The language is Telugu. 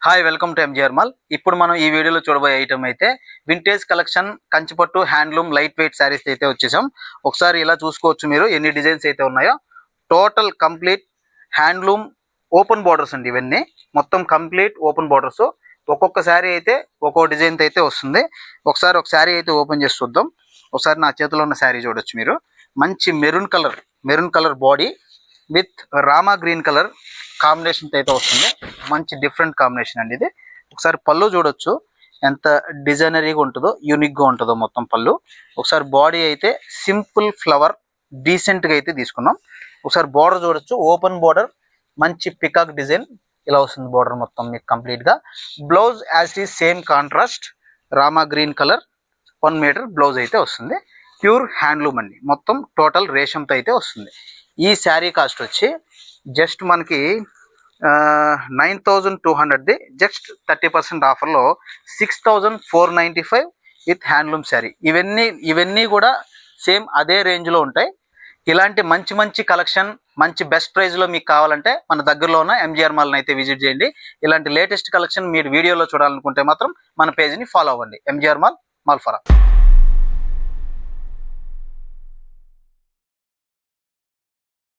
Hi welcome to MGR mall. ఇప్పుడు మనం ఈ వీడియోలో చూడబోయే ఐటమ్ అయితే వింటేజ్ కలెక్షన్ కంచిపట్టు హ్యాండ్లూమ్ లైట్ వెయిట్ శారీస్ అయితే వచ్చేసాం. ఒకసారి ఇలా చూసుకోవచ్చు మీరు ఎన్ని డిజైన్స్ అయితే ఉన్నాయో. Total complete handloom open borders అండి. ఇవన్నీ మొత్తం కంప్లీట్ ఓపెన్ బోర్డర్స్. ఒక్కొక్క శారీ అయితే ఒక్కో డిజైన్ అయితే వస్తుంది. ఒకసారి ఒక శారీ అయితే ఓపెన్ చేసి చూద్దాం. ఒకసారి నా చేతిలో ఉన్న శారీ చూడొచ్చు మీరు. మంచి maroon colour body with Rama green colour combination అయితే వస్తుంది. మంచి డిఫరెంట్ కాంబినేషన్ అండి ఇది. ఒకసారి పళ్ళు చూడొచ్చు ఎంత డిజైనరీగా ఉంటుందో, యూనిక్గా ఉంటుందో మొత్తం పళ్ళు. ఒకసారి బాడీ అయితే సింపుల్ ఫ్లవర్ డీసెంట్గా అయితే తీసుకున్నాం. ఒకసారి బార్డర్ చూడొచ్చు, ఓపెన్ బార్డర్ మంచి పికాక్ డిజైన్ ఇలా వస్తుంది. బార్డర్ మొత్తం మీకు కంప్లీట్గా. Blouse as is same contrast Rama green colour 1 metre blouse అయితే వస్తుంది. ప్యూర్ హ్యాండ్లూమ్ అండి. మొత్తం టోటల్ రేషంతో అయితే వస్తుంది. ఈ శారీ కాస్ట్ వచ్చి జస్ట్ మనకి 9200ది జస్ట్ 30% ఆఫర్లో 6495 విత్ హ్యాండ్లూమ్ శారీ. ఇవన్నీ కూడా సేమ్ అదే రేంజ్లో ఉంటాయి. ఇలాంటి మంచి కలెక్షన్ మంచి బెస్ట్ ప్రైస్లో మీకు కావాలంటే మన దగ్గరలో ఉన్న ఎంజిఆర్ మాల్ని అయితే విజిట్ చేయండి. ఇలాంటి లేటెస్ట్ కలెక్షన్ మీరు వీడియోలో చూడాలనుకుంటే మాత్రం మన పేజ్ని ఫాలో అవ్వండి. ఎంజిఆర్ మాల్, మాల్ఫరా.